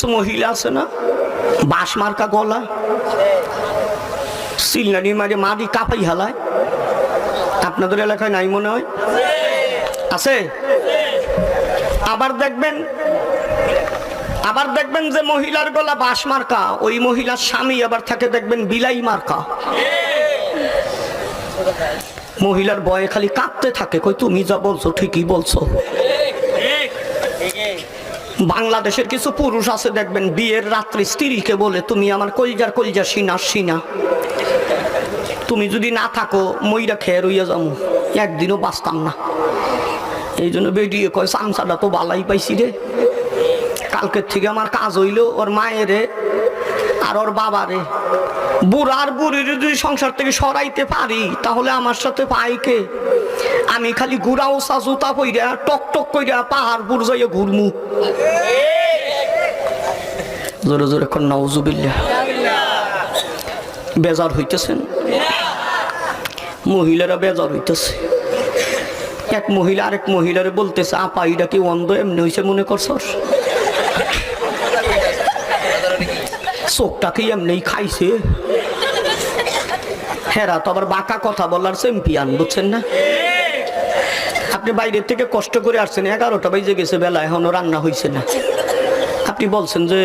কিছু মহিলা আছে না বাঁশ মার্কা গলা, সিলনানি মারে মাটি কাঁপাই হালায়। আপনাদের এলাকায় নাই মনে হয়? আছে। আবার দেখবেন যে মহিলার গলা বাঁশ মার্কা, ওই মহিলার স্বামী আবার থাকে দেখবেন বিলাই মার্কা। মহিলার বয়ে খালি কাঁদতে থাকে, কই তুমি যা বলছো ঠিকই বলছো। বাংলাদেশের কিছু পুরুষ আছে দেখবেন বিয়ের রাত্রি স্ত্রীকে বলে, তুমি আমার কলজা সিনা, তুমি যদি না থাকো মইরা খেয়ে রইয়া যাবো, একদিনও বাঁচতাম না। এই জন্য বেরিয়ে কয় চামচাটা তো বালাই পাইছি রে, কালকের থেকে আমার কাজ হইল ওর মায়েরে আর ওর বাবারে, বুড়ার বুড়ির যদি সংসার থেকে সরাইতে পারি তাহলে আমার সাথে পাইকে আমি খালি গুড়া ওসা জুতা পইরা টক কইরা পাহাড়পুর যাইয়া ঘুরমু। জোরে জোরে কোন নাউজুবিল্লাহ। বেজার হইতেছেন, মহিলারা বেজার হইতেছে। এক মহিলা আরেক মহিলারে বলতেছে, আপা এটা কি অন্ধ এমনি হইছে মনে করছস? চোখটাকে এমনি খাইছে। হেরা তো আবার বাঁকা কথা বলার চ্যাম্পিয়ন, বুঝছেন না? আপনি বাইরের থেকে কষ্ট করে আসছেন, 11টা বাজে গেছে বেলা, এখনো রান্না হয়েছে না। আপনি বলছেন যে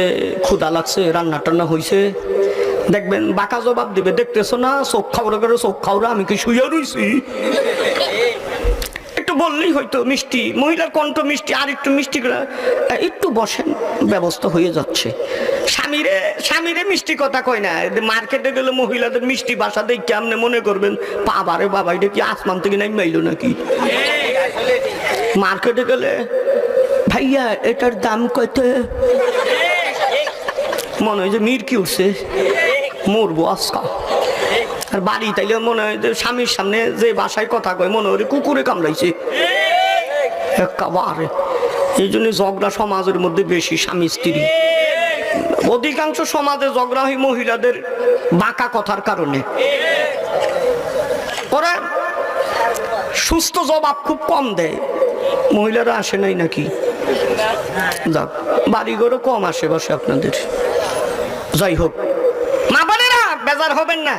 ক্ষুধা লাগছে, রান্না টান্না হয়েছে, দেখবেন বাঁকা জবাব দিবে, দেখতেছো না চোখ খাওয়া করে চোখ খাওয়া, আমি কি শুয়ে রইছি? একটু বললেই হয়তো মিষ্টি, মহিলার কণ্ঠ মিষ্টি, আর একটু মিষ্টি করে একটু বসেন, ব্যবস্থা হয়ে যাচ্ছে। স্বামীরে মিষ্টি কথা কয় না। মার্কেটে গেলে মহিলাদের মিষ্টি ভাষা দেখে আপনি মনে করবেন বাবারে বাবা এটা কি আসমান থেকে নাই মাইলো নাকি। মার্কেটে গেলে ভাইয়া এটার দাম কত, মনে হয় যে মির কি উঠছে, মরবো আজকা। আর বাড়ি তাইলে মনে হয় যে স্বামীর সামনে যে ভাষায় কথা কয় মনে হয় কুকুরে কামড়াইছে একেবারে। এই জন্য ঝগড়া সমাজের মধ্যে বেশি, স্বামী স্ত্রী। অধিকাংশ সমাজে ঝগড়া হয় মহিলাদের বাঁকা কথার কারণে। ওরা সুস্থ জবাব খুব কম দেয়, মহিলারা আসে নাই নাকি? যাক, বাড়িঘরও কম আশেপাশে আপনাদের। যাই হোক, মা বোনেরা বেজার হবেন না।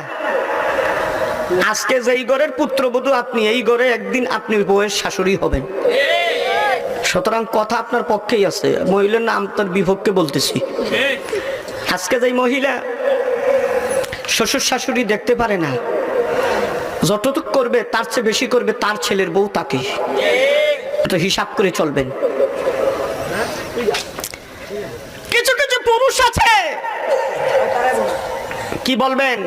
আজকে যেই ঘরের পুত্রবধূ আপনি, এই ঘরে একদিন আপনি বউয়ের শাশুড়ি হবেন। সুতরাং কথা আপনার পক্ষেই আছে, মহিলার নাম তার বিপক্ষে বলতেছি। আজকে যেই মহিলা শ্বশুর শাশুড়ি দেখতে পারে না, যতটুক করবে তার চেয়ে বেশি করবে তার ছেলের বউ তাকে, তো হিসাব করে চলবেন। কিছু কিছু পুরুষ আছে, কি বলবেন,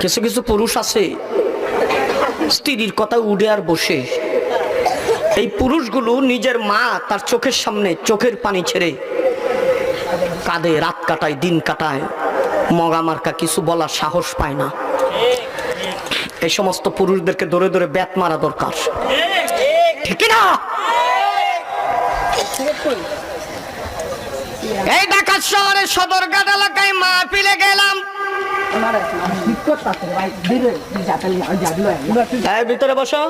কিছু কিছু পুরুষ আছে স্ত্রীর কথা উড়ে আর বসে। এই পুরুষগুলো নিজের মা তার চোখের সামনে চোখের পানি ছেড়ে কাঁদে, রাত কাটায়, দিন কাটায়, মগা মার্কা কিছু বলার সাহস পায় না। এই সমস্ত পুরুষদেরকে ধরে ধরে ব্যাট মারা দরকার, ঠিক না? এই ঢাকা শহরের সদরঘাট এলাকায় মাহফিলে গেলাম, ভিতরে বসো,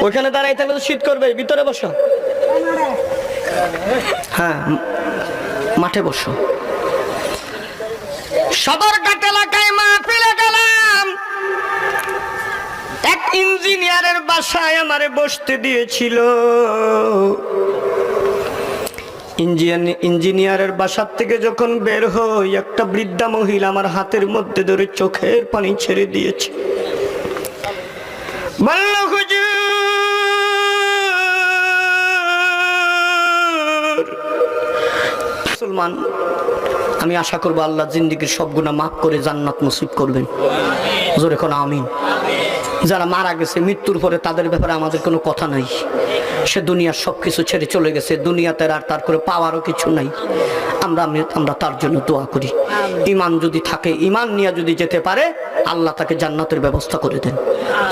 ওইখানে দাঁড়াই থাকলে তো শীত করবে, ভিতরে বসো। হ্যাঁ, মাঠে বসো। সদরঘাট এলাকায় মাহফিলে গেলাম, এক ইঞ্জিনিয়ারের বাসায় আমারে বসতে দিয়েছিল। ইঞ্জিনিয়ারের বাসার থেকে যখন বের হই, একটা বৃদ্ধা মহিলা আমার হাতের মধ্যে ধরে চোখের পানি ছেড়ে দিয়েছে। বলল, হুজুর মুসলমান, আমি আশা করবো আল্লাহ জিন্দেগীর সব গুনাহ মাফ করে জান্নাত নসিব করবেন। জোরে কোন আমিন। যারা মারা গেছে মৃত্যুর পরে তাদের ব্যাপারে আমাদের কোনো কথা নাই, সে দুনিয়ার সবকিছু ছেড়ে চলে গেছে, দুনিয়াতে আর তার করে পাওয়ারও কিছু নাই। আমরা তার জন্য দোয়া করি, ঈমান যদি থাকে, ঈমান নিয়ে যদি যেতে পারে, আল্লাহ তাকে জান্নাতের ব্যবস্থা করে দেন।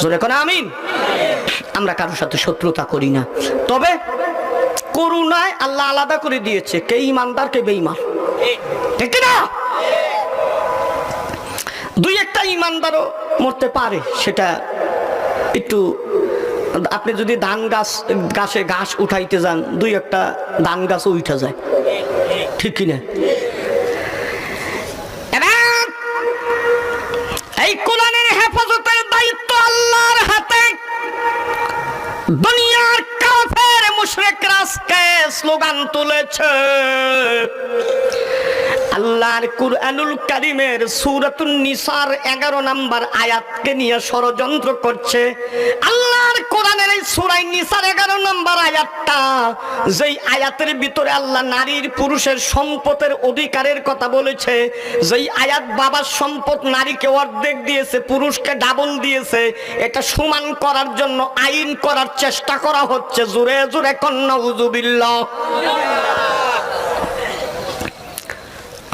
জোরে কোন আমিন। আমরা কারোর সাথে শত্রুতা করি না, তবে করুণায় আল্লাহ আলাদা করে দিয়েছে, কে ঈমানদার কে বেঈমান, ঠিক না? দুই একটা ঈমানদারও মরতে পারে, সেটা একটু আপনি যদি ধান গাছে ঘাস উঠাইতে যান, দুই একটা ধান গাছও উঠা যায়, ঠিক কিনা? এই কোরআনের হেফাজতের দায়িত্ব আল্লাহর হাতে। দুনিয়ার কাফের মুশরিকরা আজকে স্লোগান তুলেছে, আল্লাহর কুরআনুল কারীমের সূরাতুন নিসার 11 নম্বর আয়াতকে নিয়ে ষড়যন্ত্র করছে। আল্লাহর কোরআনের এই সূরা নিসার 11 নম্বর আয়াতটা, যেই আয়াতের ভিতরে আল্লাহ নারীর পুরুষের সম্পদের অধিকারের কথা বলেছে, যেই আয়াত বাবার সম্পদ নারীকে অর্ধেক দিয়েছে, পুরুষকে ডাবল দিয়েছে, এটা সমান করার জন্য আইন করার চেষ্টা করা হচ্ছে। জোরে জোরে কন্না উযুবিল্লাহ।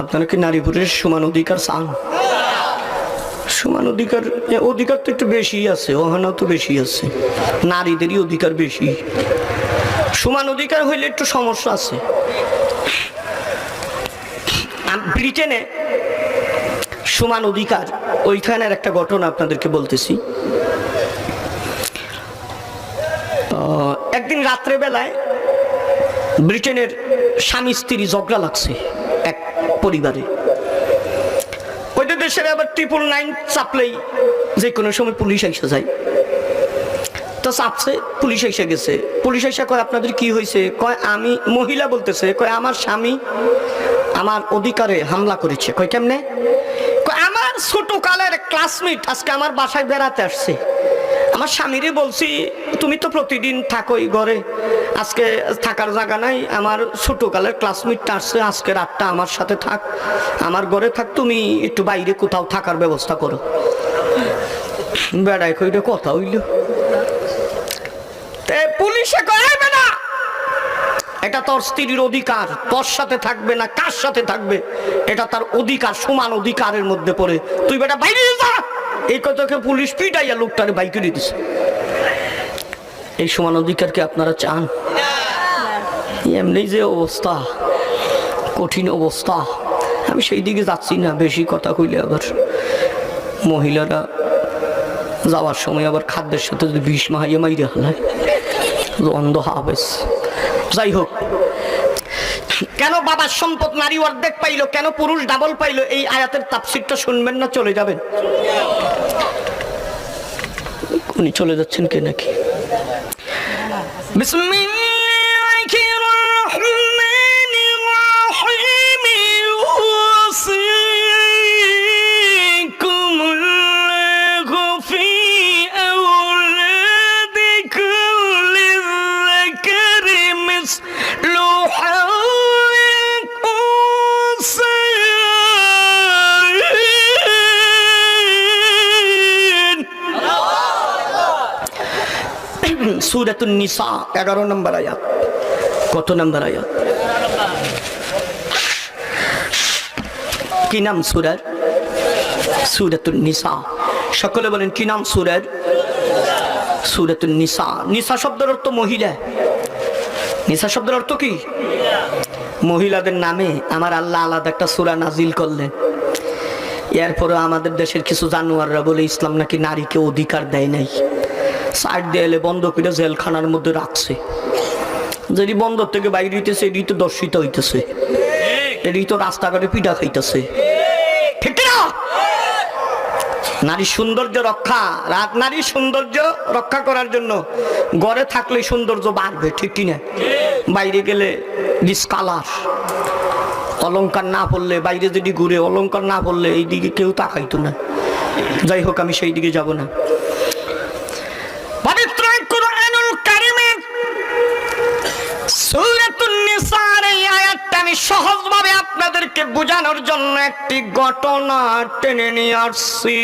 আপনারা কি নারী পুরুষের সমান অধিকার চান? সমান অধিকার, অধিকার তো একটু বেশি আছে, ওখানেও তো বেশি আছে, নারীদেরই অধিকার বেশি। সমান অধিকার হইলে একটু সমস্যা আছে। ব্রিটেনে সমান অধিকার, ওইখানের একটা ঘটনা আপনাদেরকে বলতেছি। একদিন রাত্রে বেলায় ব্রিটেনের স্বামী স্ত্রী ঝগড়া লাগছে এক পরিবারে। ওইদের দেশের আবার 999 চাপলেই যে কোনো সময় পুলিশ এসে যায়। তো চাপছে, পুলিশ এসে গেছে। পুলিশ এসে কয় আপনাদের কি হয়েছে? কয় আমি, মহিলা বলতেছে, কয় আমার স্বামী আমার অধিকারে হামলা করেছে। কয় কেমনে? কয় আমার ছোট কালের ক্লাসমেট আজকে আমার বাসায় বেড়াতে আসছে। আমার স্বামীরে বলছি তুমি তো প্রতিদিন থাকোই ঘরে, আজকে থাকার জায়গা নাই, আমার ছোট কালের ক্লাসমেটটা আসছে, আজকে রাতটা আমার সাথে থাক, আমার ঘরে থাক, তুমি একটু বাইরে কোথাও থাকার ব্যবস্থা করো। বেড়ায় কইটা কথা হইল। পুলিশে কয় না, এটা তোর স্ত্রীর অধিকার, তোর সাথে থাকবে না কার সাথে থাকবে এটা তার অধিকার, সমান অধিকারের মধ্যে পড়ে, তুই বেটা বাইরে যা। এই কথাকে পুলিশ পিটাইয়া লোকটারে বাইকে দিতেছে। এই সমান অধিকারকে আপনারা চান? এমনি যে অবস্থা, কঠিন অবস্থা, আমি সেই দিকে যাচ্ছি না, বেশি কথা কইলে আবার মহিলারা যাওয়ার সময় আবার খাদ্যের সাথে যদি বিষ মাহাইয়া মাইরে হালায়, অন্ধ হাবেস। যাই হোক, কেন বাবার সম্পদ নারী অর্ধেক পাইলো, কেন পুরুষ ডাবল পাইলো, এই আয়াতের তাফসীরটা শুনবেন না চলে যাবেন? উনি চলে যাচ্ছেন কে নাকি? বিসমিল্লাহির রহমানির রহিম। ইউসিকুমুল্লাহু ফি আওলাদিকুম লিয-যাকারি মিসলু সূরাতুন নিসা 11 নম্বর আয়াত। কত নম্বর আয়াত? কি নাম সূরার? সূরাতুন নিসা। সকলে বলেন কি নাম সূরার? সূরাতুন নিসা। নিসা শব্দের অর্থ মহিলা। নিসা শব্দের অর্থ কি? মহিলাদের নামে আমার আল্লাহ আলাদা একটা সূরা নাজিল করলেন। এরপরে আমাদের দেশের কিছু জানোয়াররা বলে ইসলাম নাকি নারীকে অধিকার দেয় নাই, সাইড দেয়ালে বন্ধ করে জেলখানার মধ্যে রাখছে। যদি বন্দর থেকে বাইরে হইতেছে, এটি তো দর্শিত হইতেছে, এটি তো রাস্তাঘাটে পিঠা খাইতেছে, ঠিক না? নারীর সৌন্দর্য রক্ষা, নারীর সৌন্দর্য রক্ষা করার জন্য ঘরে থাকলে সৌন্দর্য বাড়বে, ঠিক কিনা? বাইরে গেলে ডিসকালার, অলংকার না পড়লে, বাইরে যদি ঘুরে অলংকার না পড়লে এই দিকে কেউ তাকাইতো না। যাই হোক, আমি সেই দিকে যাব না। পবিত্র কুরআনুল কারীমের সূরাতুন নিসার এই আয়াতটা আমি সহজভাবে আপনাদেরকে বোঝানোর জন্য একটি ঘটনা টেনে নিয়ে আসছি।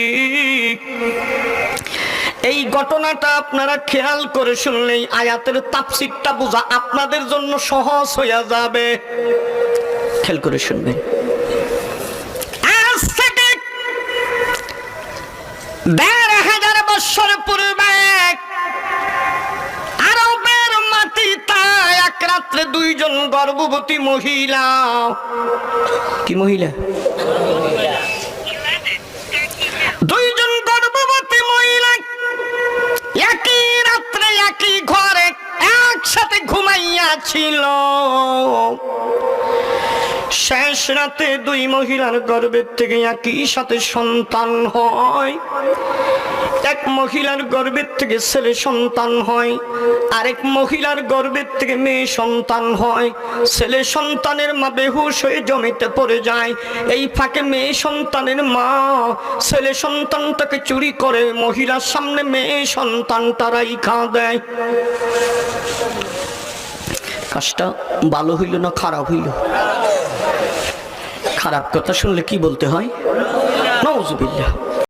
এই ঘটনাটা আপনারা খেয়াল করে শুনলেই আয়াতের তাফসীরটা বোঝা আপনাদের জন্য সহজ হয়ে যাবে। খেয়াল করে শুনবেন। আজ থেকে ১,৫০০ বছর পূর্বে আরবের মাটিতে এক রাত্রে দুইজন গর্ভবতী মহিলা, কি মহিলা? দুইজন গর্ভবতী মহিলা একই রাত্রে ঘুমাইয়াছিল। শেষ রাতে দুই মহিলার গর্ভের থেকে একই সাথে সন্তান হয়। এক মহিলার গর্ভের থেকে ছেলে সন্তান হয়, আরেক মহিলার গর্ভের থেকে মেয়ে সন্তান হয়। ছেলে সন্তানের মা বেহুশ হয়ে জমিতে পড়ে যায়। এই ফাঁকে মেয়ে সন্তানের মা ছেলে সন্তানটাকে চুরি করে মহিলার সামনে মেয়ে সন্তানটা রাইখা দেয়। কাজটা ভালো হইল না খারাপ হইল? খারাপ কথা শুনলে কি বলতে হয়? নাউজুবিল্লাহ।